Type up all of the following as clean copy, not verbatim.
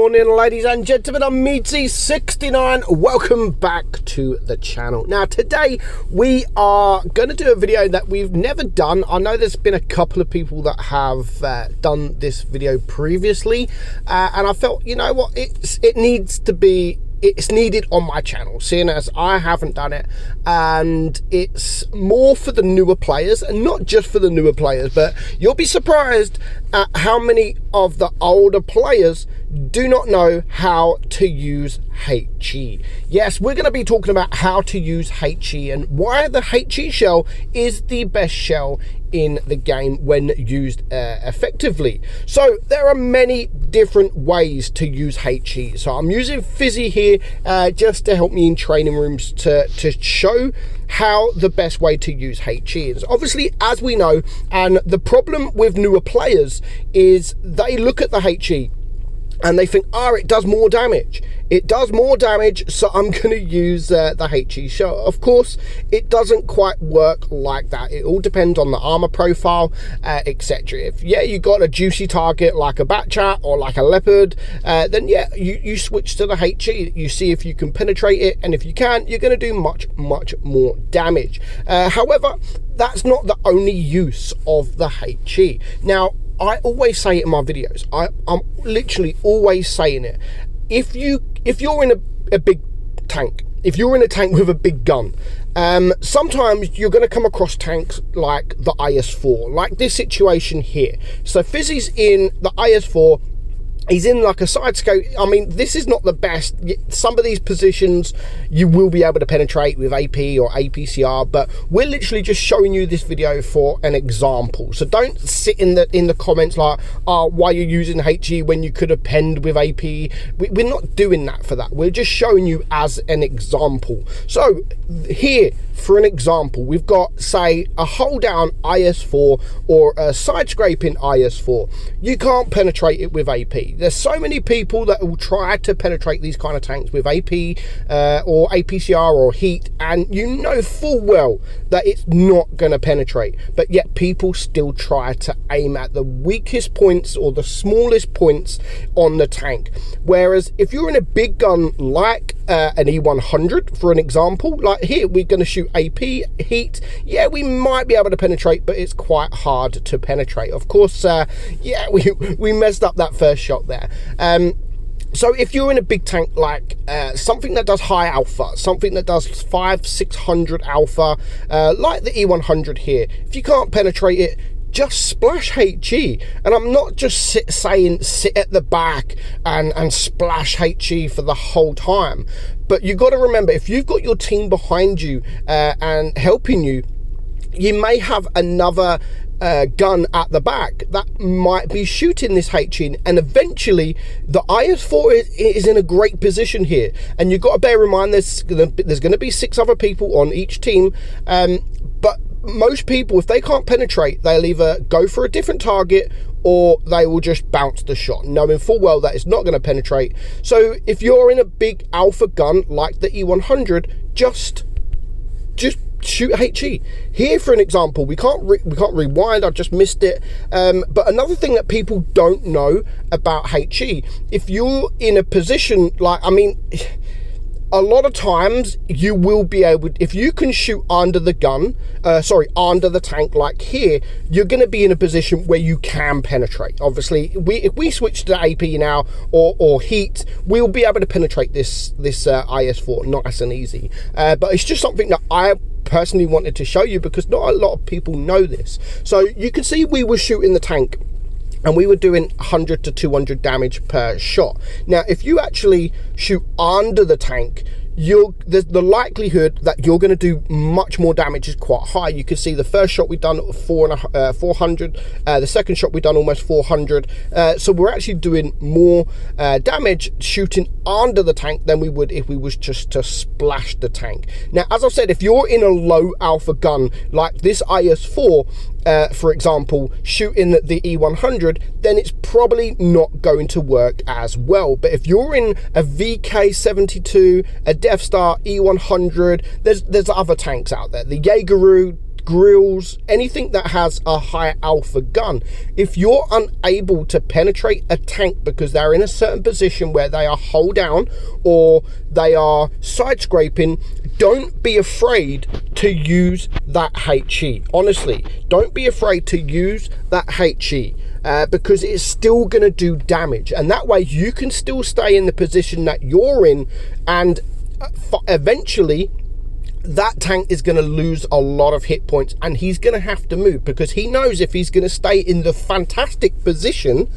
morning, ladies and gentlemen. I'm meadsy69. Welcome back to the channel. Now today we are going to do a video that we've never done. I know there's been a couple of people that have done this video previously, and I felt, you know what, it's needed on my channel, seeing as I haven't done it, and it's more for the newer players, and not just for the newer players, but you'll be surprised at how many of the older players do not know how to use HE. Yes, we're going to be talking about how to use HE and why the HE shell is the best shell in the game when used effectively. So there are many different ways to use HE. So I'm using Fizzy here just to help me in training rooms to show how the best way to use HE is. Obviously, as we know, and the problem with newer players is they look at the HE and they think, oh, it does more damage. It does more damage, so I'm going to use the HE shell. Of course, it doesn't quite work like that. It all depends on the armor profile, etc. If, yeah, you got a juicy target like a Batchat or like a Leopard, then yeah, you switch to the HE. You see if you can penetrate it, and if you can, you're going to do much more damage. However, that's not the only use of the HE. Now, I always say it in my videos. I'm literally always saying it. If you're in a big tank, if you're in a tank with a big gun, sometimes you're going to come across tanks like the IS-4, like this situation here. So Fizzy's in the IS-4. He's in like a side scope. I mean, this is not the best. Some of these positions you will be able to penetrate with AP or APCR, but we're literally just showing you this video for an example. So don't sit in the comments like, oh, why you're using HE when you could have penned with AP. We're not doing that for that. We're just showing you as an example. So here, for an example, we've got, say, a hold down IS-4 or a side scraping IS-4. You can't penetrate it with AP. There's so many people that will try to penetrate these kind of tanks with AP or APCR or heat, and you know full well that it's not going to penetrate, but yet people still try to aim at the weakest points or the smallest points on the tank. Whereas if you're in a big gun like an E100, for an example, like here, we're going to shoot AP, heat, yeah, we might be able to penetrate, but it's quite hard to penetrate. Of course, yeah, we messed up that first shot there. So if you're in a big tank like something that does high alpha, something that does 500-600 alpha, like the E100 here, if you can't penetrate it, just splash HE. And I'm not just saying sit at the back and splash HE for the whole time, but you got to remember, if you've got your team behind you and helping you, you may have another gun at the back that might be shooting this HE, and eventually the IS-4 is in a great position here. And you've got to bear in mind there's going to be 6 other people on each team, but most people, if they can't penetrate, they'll either go for a different target or they will just bounce the shot, knowing full well that it's not going to penetrate. So if you're in a big alpha gun like the E100, just shoot HE. Here, for an example, we can't rewind, I just missed it, but another thing that people don't know about HE, if you're in a position like, I mean, a lot of times you will be able, if you can shoot under the gun, under the tank like here, you're going to be in a position where you can penetrate. Obviously, if we switch to AP now or heat, we'll be able to penetrate this IS-4 nice and easy. But it's just something that I personally wanted to show you because not a lot of people know this. So you can see we were shooting the tank and we were doing 100 to 200 damage per shot. Now, if you actually shoot under the tank, the likelihood that you're going to do much more damage is quite high. You can see the first shot we've done 400, the second shot we've done almost 400. So we're actually doing more damage shooting under the tank than we would if we was just to splash the tank. Now, as I said, if you're in a low alpha gun like this IS-4, for example, shooting the E100, then it's probably not going to work as well. But if you're in a VK72, a Death Star, E100, there's other tanks out there. The Jaegeru grills, anything that has a high alpha gun. If you're unable to penetrate a tank because they're in a certain position where they are hull down or they are side scraping, don't be afraid to use that HE. Honestly, don't be afraid to use that HE. Because it's still going to do damage, and that way you can still stay in the position that you're in, and eventually that tank is going to lose a lot of hit points, and he's going to have to move because he knows if he's going to stay in the fantastic position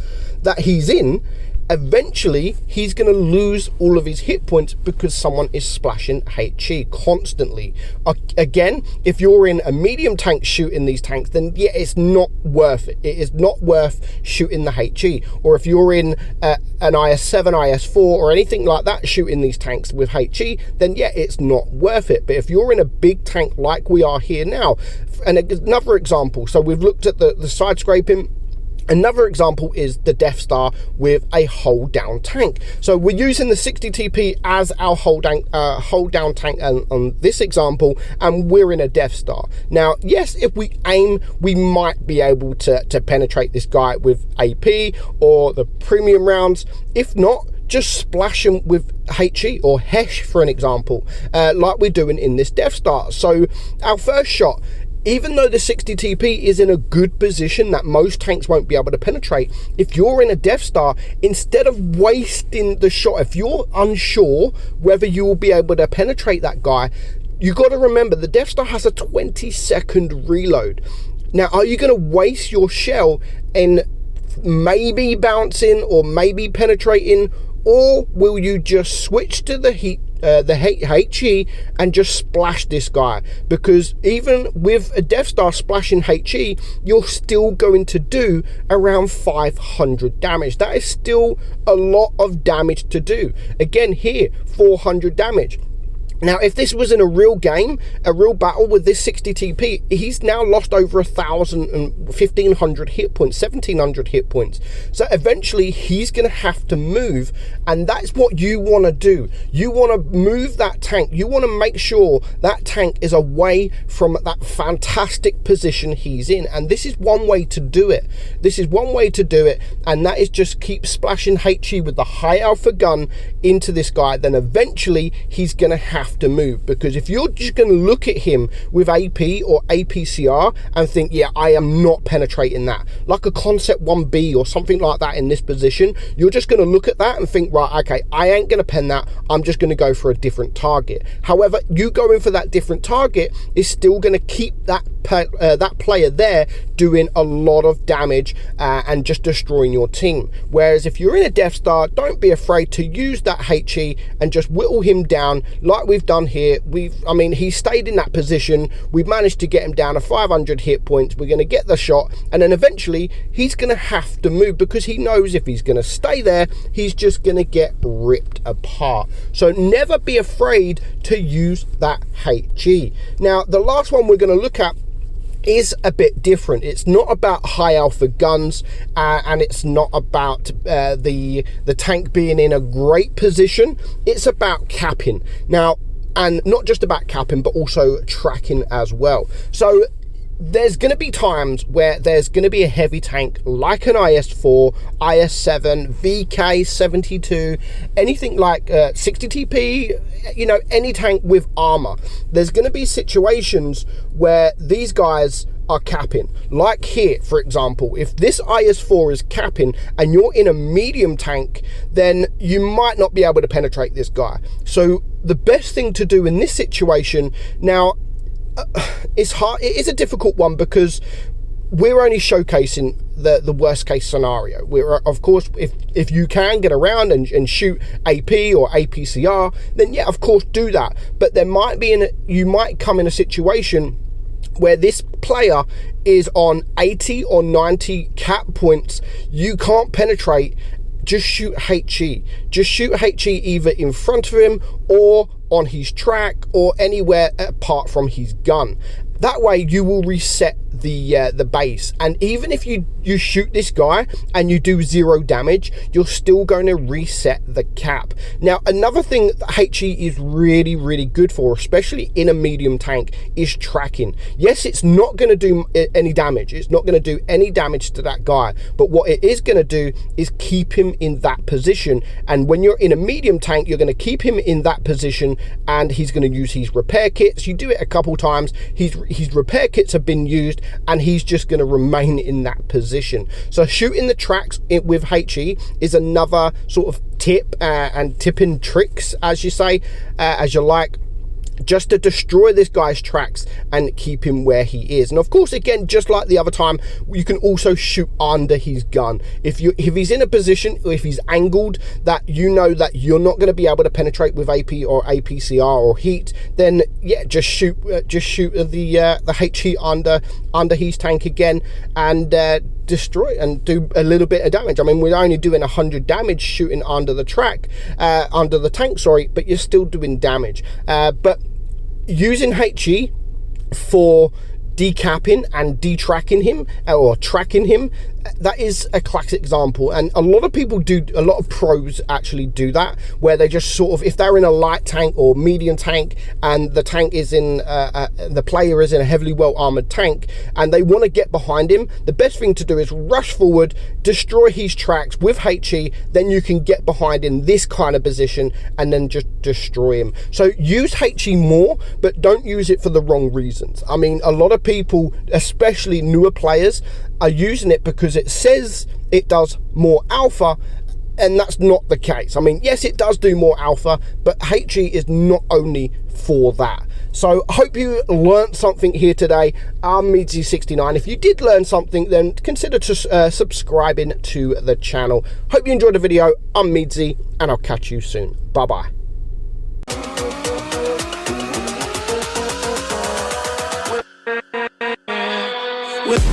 that he's in, eventually he's going to lose all of his hit points because someone is splashing HE constantly. Again, if you're in a medium tank shooting these tanks, then yeah, it's not worth it. It is not worth shooting the HE. Or if you're in an IS-7, IS-4 or anything like that shooting these tanks with HE, then yeah, it's not worth it. But if you're in a big tank like we are here now, and another example, so we've looked at the side scraping. Another example is the Death Star with a hold down tank. So we're using the 60 TP as our hold down tank on this example, and we're in a Death Star. Now, yes, if we aim, we might be able to penetrate this guy with AP or the premium rounds. If not, just splash him with HE or HESH, for an example, like we're doing in this Death Star. So our first shot, even though the 60 TP is in a good position that most tanks won't be able to penetrate, if you're in a Death Star, instead of wasting the shot, if you're unsure whether you will be able to penetrate that guy, you got to remember the Death Star has a 20-second reload. Now, are you going to waste your shell in maybe bouncing or maybe penetrating, or will you just switch to the HE and just splash this guy? Because even with a Death Star splashing HE, you're still going to do around 500 damage. That is still a lot of damage to do. Again, here, 400 damage. Now, if this was in a real game, a real battle with this 60 TP, he's now lost over 1,000 and 1,500 hit points, 1,700 hit points. So eventually he's going to have to move, and that's what you want to do. You want to move that tank. You want to make sure that tank is away from that fantastic position he's in, and this is one way to do it. This is one way to do it, and that is just keep splashing HE with the high alpha gun into this guy. Then eventually he's going to have to move, because if you're just going to look at him with AP or APCR and think, yeah, I am not penetrating that, like a Concept 1B or something like that in this position, you're just going to look at that and think, right, okay, I ain't going to pen that, I'm just going to go for a different target. However, you going for that different target is still going to keep that player there doing a lot of damage and just destroying your team. Whereas if you're in a Death Star, don't be afraid to use that HE and just whittle him down like we've done here. I mean, he stayed in that position. We've managed to get him down to 500 hit points. We're going to get the shot, and then eventually he's going to have to move, because he knows if he's going to stay there, he's just going to get ripped apart. So never be afraid to use that HE. Now, the last one we're going to look at is a bit different. It's not about high alpha guns, and it's not about the tank being in a great position. It's about capping. Now, and not just about capping, but also tracking as well. So there's going to be times where there's going to be a heavy tank like an IS-4, IS-7, VK-72, anything like 60 TP, you know, any tank with armor. There's going to be situations where these guys are capping. Like here, for example, if this IS-4 is capping and you're in a medium tank, then you might not be able to penetrate this guy. So the best thing to do in this situation, now, it's hard, it is a difficult one, because we're only showcasing the worst case scenario. We're, of course, if you can get around and shoot AP or APCR, then yeah, of course, do that. But there might be you might come in a situation where this player is on 80 or 90 cap points. You can't penetrate. Just shoot HE. Just shoot HE either in front of him or on his track or anywhere apart from his gun. That way you will reset the base. And even if you shoot this guy and you do 0 damage, you're still going to reset the cap. Now, another thing that HE is really, really good for, especially in a medium tank, is tracking. Yes, it's not going to do any damage. It's not going to do any damage to that guy, but what it is going to do is keep him in that position. And when you're in a medium tank, you're going to keep him in that position, and he's going to use his repair kits. You do it a couple times, his repair kits have been used, and he's just going to remain in that position. So shooting the tracks with HE is another sort of tip and tipping tricks, as you say, as you like, just to destroy this guy's tracks and keep him where he is. And of course, again, just like the other time, you can also shoot under his gun. If he's in a position, or if he's angled that you know that you're not going to be able to penetrate with AP or APCR or heat, then yeah, just shoot the HE under his tank again, and destroy and do a little bit of damage. I mean, we're only doing 100 damage shooting under the tank, sorry, but you're still doing damage. But using HE for decapping and detracking him, or tracking him, that is a classic example. And a lot of people do, a lot of pros actually do that, where they just sort of, if they're in a light tank or medium tank, and the tank is in the player is in a heavily well armored tank, and they want to get behind him, the best thing to do is rush forward, destroy his tracks with HE, then you can get behind in this kind of position and then just destroy him. So use HE more, but don't use it for the wrong reasons. I mean, a lot of people, especially newer players, are using it because it says it does more alpha, and that's not the case. I mean, yes, it does do more alpha, but HE is not only for that. So I hope you learned something here today. I'm meadsy69. If you did learn something, then consider subscribing to the channel. Hope you enjoyed the video. I'm Meadsy, and I'll catch you soon. Bye bye. With